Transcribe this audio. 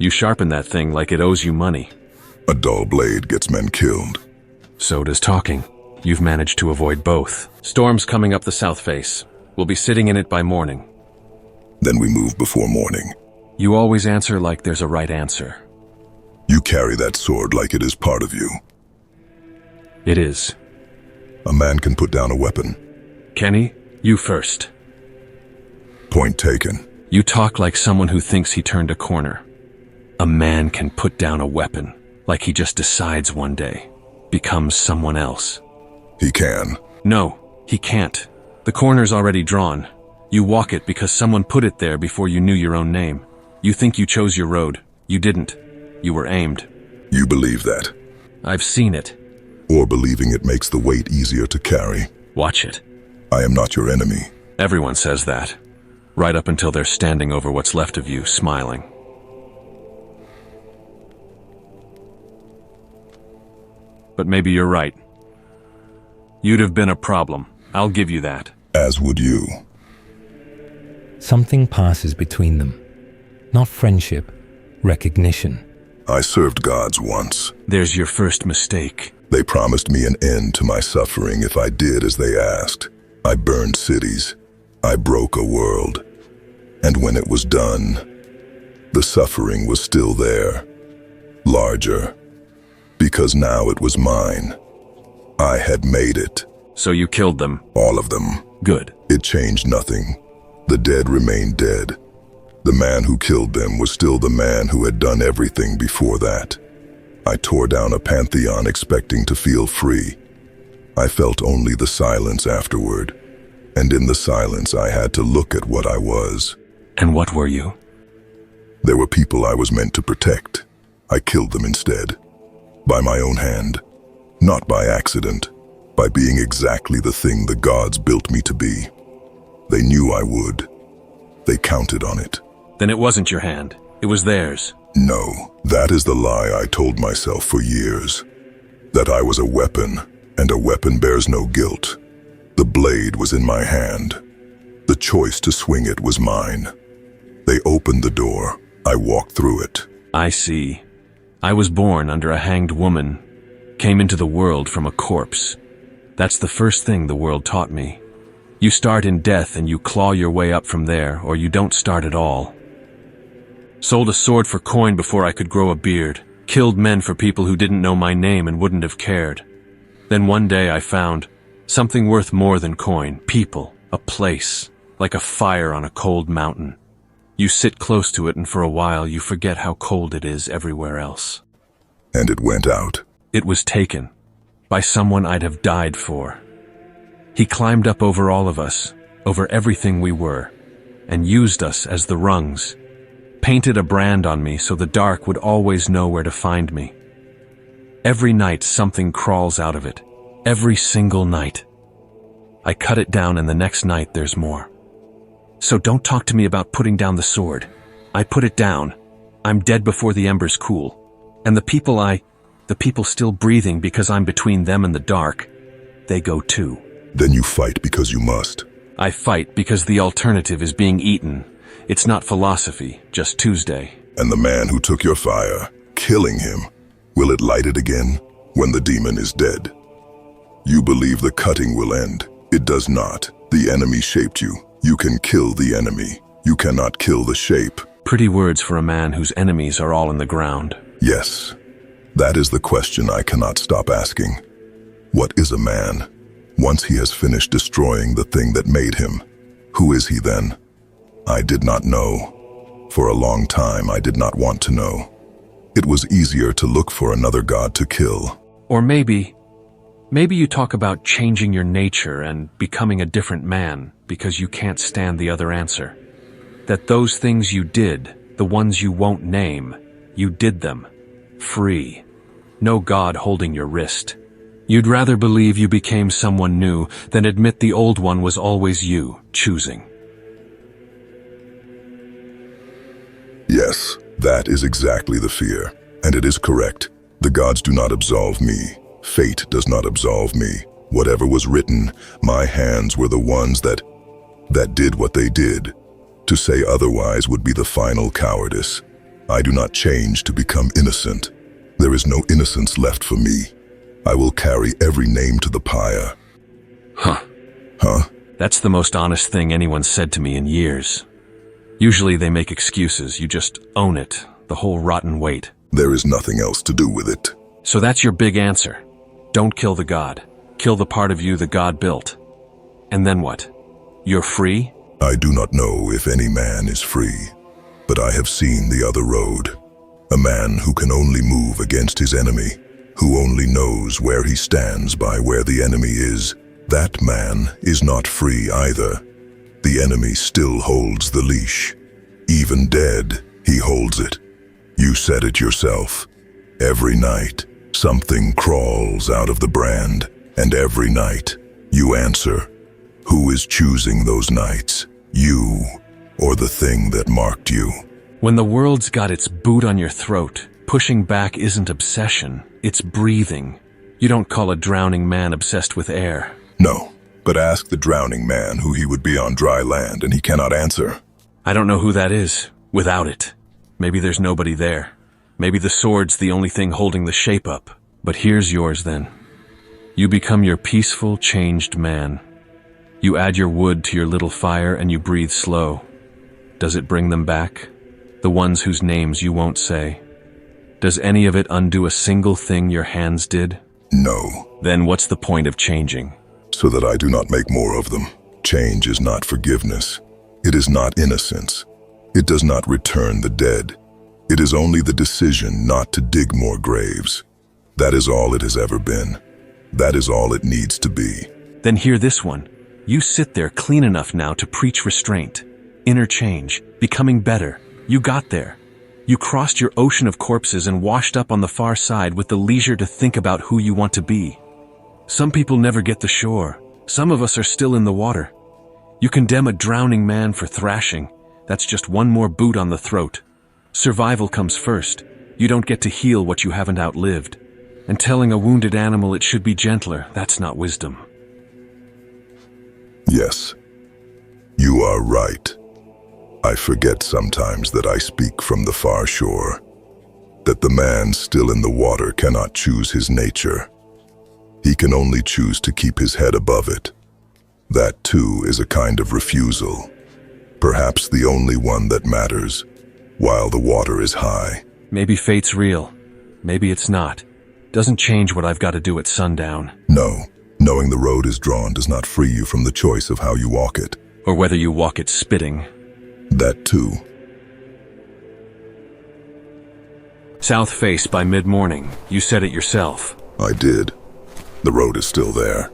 You sharpen that thing like it owes you money. A dull blade gets men killed. So does talking. You've managed to avoid both. Storm's coming up the south face. We'll be sitting in it by morning. Then we move before morning. You always answer like there's a right answer. You carry that sword like it is part of you. It is. A man can put down a weapon. Kenny, you first. Point taken. You talk like someone who thinks he turned a corner. A man can put down a weapon, like he just decides one day, becomes someone else. He can. No, he can't. The corner's already drawn. You walk it because someone put it there before you knew your own name. You think you chose your road. You didn't. You were aimed. You believe that. I've seen it. Or believing it makes the weight easier to carry. Watch it. I am not your enemy. Everyone says that. Right up until they're standing over what's left of you, smiling. But maybe you're right. You'd have been a problem. I'll give you that. As would you. Something passes between them. Not friendship, recognition. I served gods once. There's your first mistake. They promised me an end to my suffering if I did as they asked. I burned cities. I broke a world. And when it was done, the suffering was still there. Larger. Because now it was mine. I had made it. So you killed them? All of them. Good. It changed nothing. The dead remained dead. The man who killed them was still the man who had done everything before that. I tore down a pantheon expecting to feel free. I felt only the silence afterward. And in the silence I had to look at what I was. And what were you? There were people I was meant to protect. I killed them instead. By my own hand. Not by accident. By being exactly the thing the gods built me to be. They knew I would. They counted on it. Then it wasn't your hand. It was theirs. No, that is the lie I told myself for years. That I was a weapon, and a weapon bears no guilt. The blade was in my hand. The choice to swing it was mine. They opened the door. I walked through it. I see. I was born under a hanged woman. Came into the world from a corpse. That's the first thing the world taught me. You start in death and you claw your way up from there, or you don't start at all. Sold a sword for coin before I could grow a beard. Killed men for people who didn't know my name and wouldn't have cared. Then one day I found something worth more than coin. People. A place. Like a fire on a cold mountain. You sit close to it and for a while you forget how cold it is everywhere else. And it went out. It was taken. By someone I'd have died for. He climbed up over all of us, over everything we were, and used us as the rungs. Painted a brand on me so the dark would always know where to find me. Every night something crawls out of it. Every single night. I cut it down and the next night there's more. So don't talk to me about putting down the sword. I put it down. I'm dead before the embers cool. And the people still breathing because I'm between them and the dark, they go too. Then you fight because you must. I fight because the alternative is being eaten. It's not philosophy, just Tuesday. And the man who took your fire, killing him, will it light it again when the demon is dead? You believe the cutting will end. It does not. The enemy shaped you. You can kill the enemy. You cannot kill the shape. Pretty words for a man whose enemies are all in the ground. Yes. That is the question I cannot stop asking. What is a man? Once he has finished destroying the thing that made him, who is he then? I did not know. For a long time I did not want to know. It was easier to look for another god to kill. Or maybe you talk about changing your nature and becoming a different man because you can't stand the other answer. That those things you did, the ones you won't name, you did them. Free. No god holding your wrist. You'd rather believe you became someone new than admit the old one was always you, choosing. Yes, that is exactly the fear. And it is correct. The gods do not absolve me. Fate does not absolve me. Whatever was written, my hands were the ones that did what they did. To say otherwise would be the final cowardice. I do not change to become innocent. There is no innocence left for me. I will carry every name to the pyre. Huh? That's the most honest thing anyone's said to me in years. Usually they make excuses, you just own it, the whole rotten weight. There is nothing else to do with it. So that's your big answer. Don't kill the god. Kill the part of you the god built. And then what? You're free? I do not know if any man is free, but I have seen the other road. A man who can only move against his enemy, who only knows where he stands by where the enemy is. That man is not free either. The enemy still holds the leash. Even dead, he holds it. You said it yourself. Every night, something crawls out of the brand, and every night, you answer. Who is choosing those nights? You, or the thing that marked you? When the world's got its boot on your throat, pushing back isn't obsession, it's breathing. You don't call a drowning man obsessed with air. No, but ask the drowning man who he would be on dry land, and he cannot answer. I don't know who that is, without it. Maybe there's nobody there. Maybe the sword's the only thing holding the shape up. But here's yours then. You become your peaceful, changed man. You add your wood to your little fire and you breathe slow. Does it bring them back? The ones whose names you won't say. Does any of it undo a single thing your hands did? No. Then what's the point of changing? So that I do not make more of them. Change is not forgiveness. It is not innocence. It does not return the dead. It is only the decision not to dig more graves. That is all it has ever been. That is all it needs to be. Then hear this one. You sit there clean enough now to preach restraint, inner change, becoming better. You got there. You crossed your ocean of corpses and washed up on the far side with the leisure to think about who you want to be. Some people never get the shore. Some of us are still in the water. You condemn a drowning man for thrashing. That's just one more boot on the throat. Survival comes first. You don't get to heal what you haven't outlived. And telling a wounded animal it should be gentler, that's not wisdom. Yes, you are right. I forget sometimes that I speak from the far shore, that the man still in the water cannot choose his nature. He can only choose to keep his head above it. That too is a kind of refusal, perhaps the only one that matters, while the water is high. Maybe fate's real. Maybe it's not. Doesn't change what I've got to do at sundown. No, knowing the road is drawn does not free you from the choice of how you walk it. Or whether you walk it spitting. That too. South face by mid-morning. You said it yourself. I did. The road is still there.